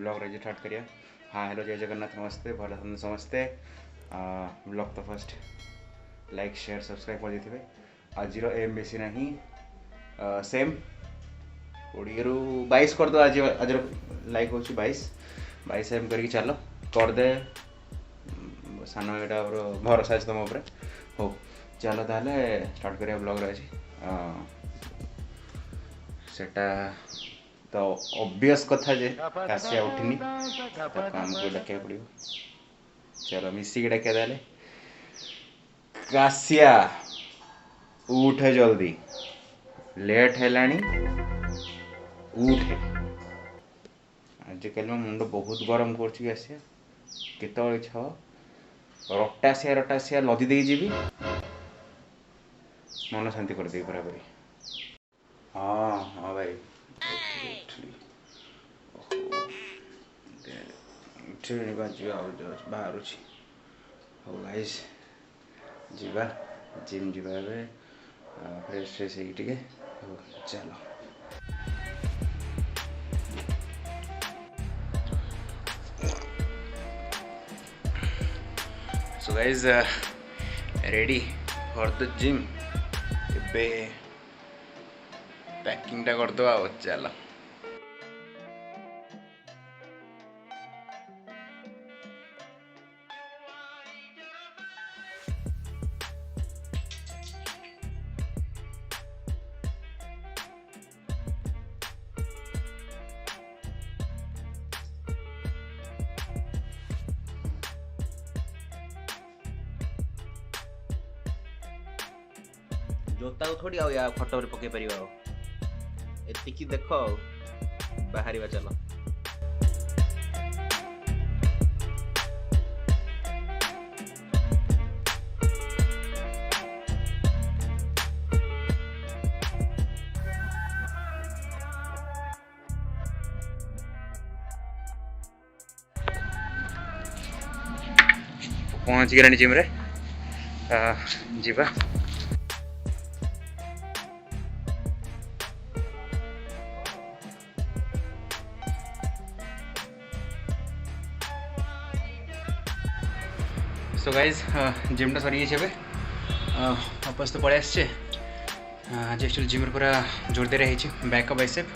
Blog रही start करिया। हाँ हेलो जय जगन्नाथ नमस्ते भल समस्ते। ब्लॉग तो फर्स्ट लाइक शेयर सब्सक्राइब कर देते। आज एम बेसी ना सेम 20 ରୁ 22 कर दो। आज आज लाइक हो 22 एम करके चल करदे सान यहाँ भरोसा अच्छे तुम उपर हो। चलो ताले स्टार्ट करिया ब्लॉग रही सेटा तो ऑब्वियस कथा जे कासिया उठनी आमको डाक पड़ो। चलो मिसिक डाक देले कासिया उठ जल्दी लेट है उठे। आजिकल मुंड बहुत गरम करसिया केत इच्छा रटासिया लदी दे जीवी मन शांति कर दे बराबर। हाँ हाँ भाई बाहर हो गाइस जीवा जिम जीवा फ्रेश फ्रेश टे चलो। So guys ready for the gym एबे पैकिंग टा कर दो आओ चलो। जोता को थोड़ी या खट पकई पार एतिकी देख बाहर चलो। पहुँच गलानी जिम रे जीवा। सो गाइज जिमटा सरी जाइए वापस तो पड़े आसचे। आज एक्चुअली जिम पूरा जोर दे रही बैक बाइसेप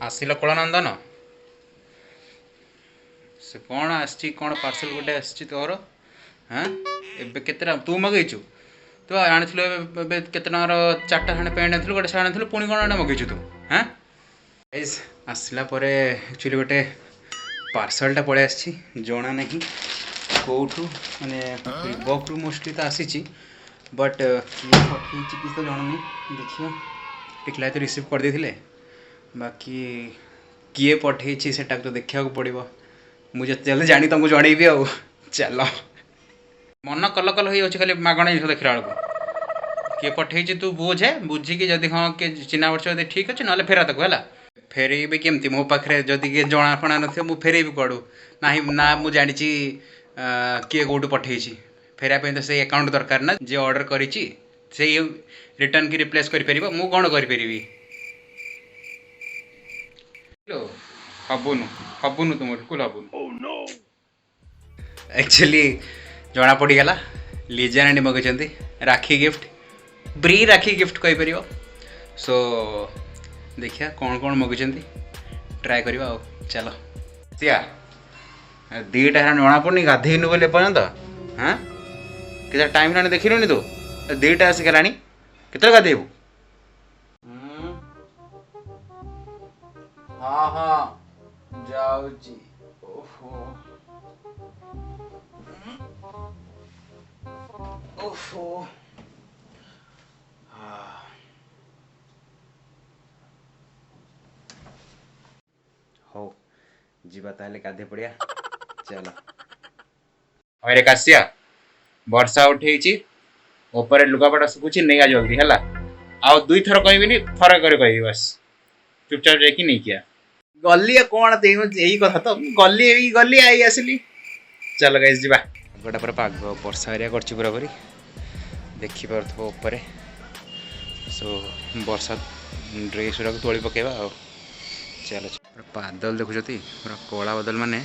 आसिल कलानंदन से कौन आसी कौन पार्सल गोटे आसी तोर। हाँ एबे केतेटा तू मगेचु तू आनी केते टकर 4टा खंडे पैंट आनी गोटे सार्ट आनी पुणी कौन मगेचु तू। हाँ गाइज आसला एक्चुअली गोटे पार्सलटा पड़े आसी जना नहीं कौटू मैंने बक्रु मोस्टली तो आसी बट किए पठे किसी तो जाना नहीं देखिए टिकला तो रिसीव कर देते बाकी किए पठे सेटा तो देखा पड़ो। मुझे जल्दी जानी तुमको जनइबी आ चल मन कल कल हो खाली मागणा जिन देखला बेलू किए पठे तू बुझे बुझिकी जदि हाँ किए चिन्ह पड़छ ठीक अच्छे ना फेरा तक है फेरेबी केमती मो पाखे जदि किए जनाफणा न फेरेबी कड़ू ना मुझे जानी किए कौटू पठे फेरने तो से अकाउंट दरकार ना जे ऑर्डर करी से रिटर्न की रिप्लेस कर मु कौन करी हबुनु हबुनु तुम बिल्कुल हबुनु। एक्चुअली जना पड़गला लीजा नानी मगें राखी गिफ्ट ब्री राखी गिफ्ट कहीपर। सो देखिया कौन कौन मगें ट्राए करवा चलो सिया 2टा जना पड़नी गाधेनु बोले पर्यंत। हाँ के टाइम ना देख लुनि तू 2टा आसिकला के गाधेबू। हाँ हाँ जाऊची ओहो ओहो हो जीवा ताले गाधे पड़िया चलो। अरे कासिया वर्षा उठे ऊपर लुगापटा सुखुची नहीं आ जल्दी है आ 2 थर कहबी थर कह बस चुपचाप जाकि नहीं किया गली कौन यही कथा तो गली गली आई आसली। चल गाइस जीवा गोटा पूरा पाग वर्षा एरिया कर पूरा पूरी देखिपे ऊपर सो वर्षा ड्रेस गुड़ा तोली पकेबा चलो बादल देखुछती पूरा कला बादल माने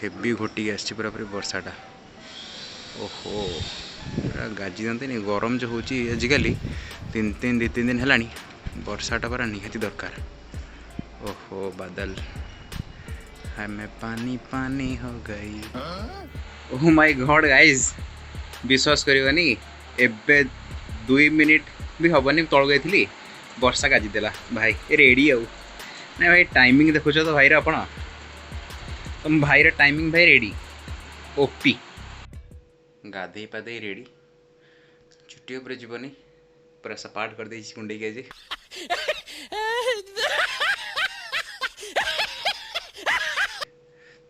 हेवी घोटी आसी पूरा पूरी वर्षाटा। ओहो पूरा गाजी दिखते गरम जो हूँ आजिकल तीन दिन है वर्षाटा पूरा निहाती दरकार। ओहो बादल हमें पानी पानी हो गई। ओह माय गॉड गाइस विश्वास करनी एबे 2 मिनिट भी हेनी तल गई वर्षा गाजीदेला भाई रेडी आउ ना भाई टाइमिंग देखुच तो भाई आप तुम भाई टाइमिंग भाई रेडी ओपी गाधे पाधे रेडी छुट्टी उपर जीवनी पूरा सपाट कर दे कुंडे के आज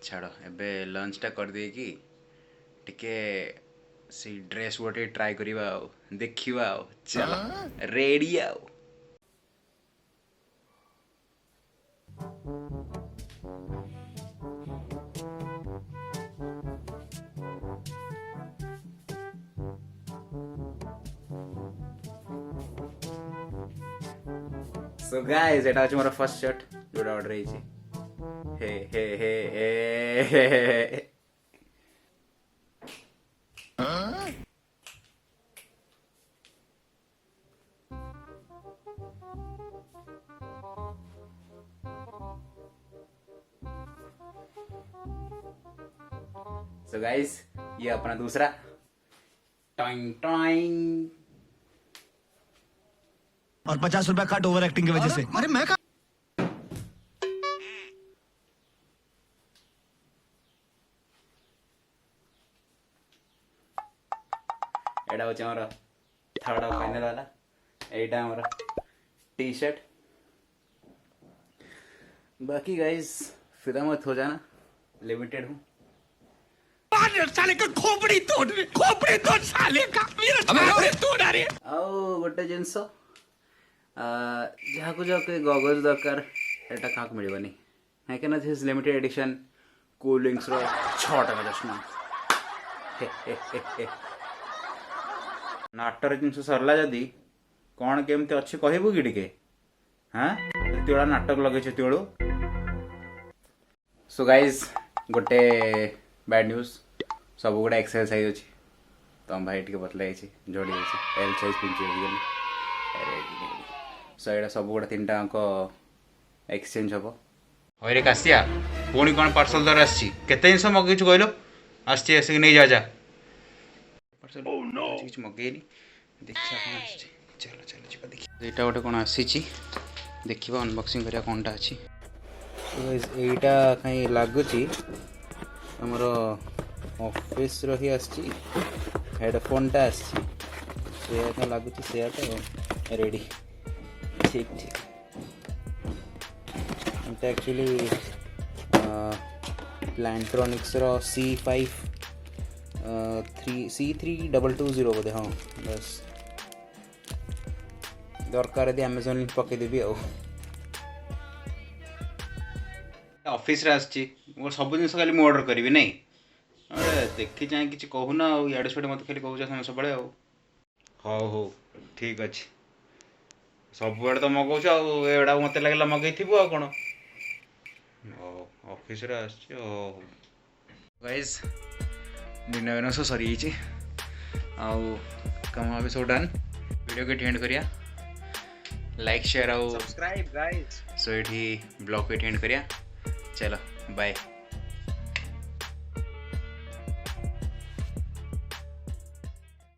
छाड़ एबे लंचटा कर दे कि टिके से ड्रेस गोटे ट्राई करवा देखा चल रेडी आओ। सो गाइस एटा अछि मोर फर्स्ट शॉट जोडा ऑर्डर ହେଇଛି हे हे हे हे सो गाइस ये अपना दूसरा टाइम टाइम और 50 रुपया कट ओवर एक्टिंग की वजह से। अरे मैं एडा होचे हमर थर्ड और फाइनल वाला एटा हमर टी शर्ट। बाकी गाइस फिदा मत हो जाना लिमिटेड हूँ। साले का खोपड़ी तोड़ साले का मेरा खोपड़ी तोड़ अरे आओ गोटे जिनस जहाँ को गगज दरकार एटा क्या मिलनी कहीं this limited edition cool drinks 6 चश्मा नाटर जिनस सरला जदि कौन केमती अच्छी कहबू कि टिके हाँ तेड़ा नाटक लगे तेलू। सो गाइज गोटे बैड न्यूज सब गुड़ा एक्सेल साइज अच्छी तुम भाई टे बतलाई जोड़ी एल साइज पिंची सो यहाँ सब गुड़ा 3 टाक एक्सचेंज हम हरे काशिया पुणी कौन पार्सल दर आसते जिनस मगेचु कहल आसिक नहीं जा जा पार्सल मगेनी देखा कौन चलो चलो देखिए यहाँ गोटे कौन आसी देखा अनबक्सिंग करा कौनटा अच्छी यहीटा कहीं लगुच आमर ऑफिस रही आसी हेडफोनटा आसा लगुच से रेडी ठीक ठीक एक्चुअली प्लांट्रॉनिक्स C32220 बोधे हाँ बस दरकार यदि अमेजन पकईदेवी ऑफिस रे आछि सब जिन खाली मुझे ऑर्डर करी नहीं अरे देखी चाहे कि कहूना आड़े छुटे मत खाली कहूँ सब हौ हौ ठीक अच्छे सब आड़े तो मगाऊँ आड़ा मत लगे मगई थी कौन ऑफिस रे गाइस दिन दिन सब सरी कम भी सब डन वीडियो के एंड करिया लाइक शेयर आउ सब्सक्राइब गाइस सो ये ब्लॉग को एंड करिया चलो बाय।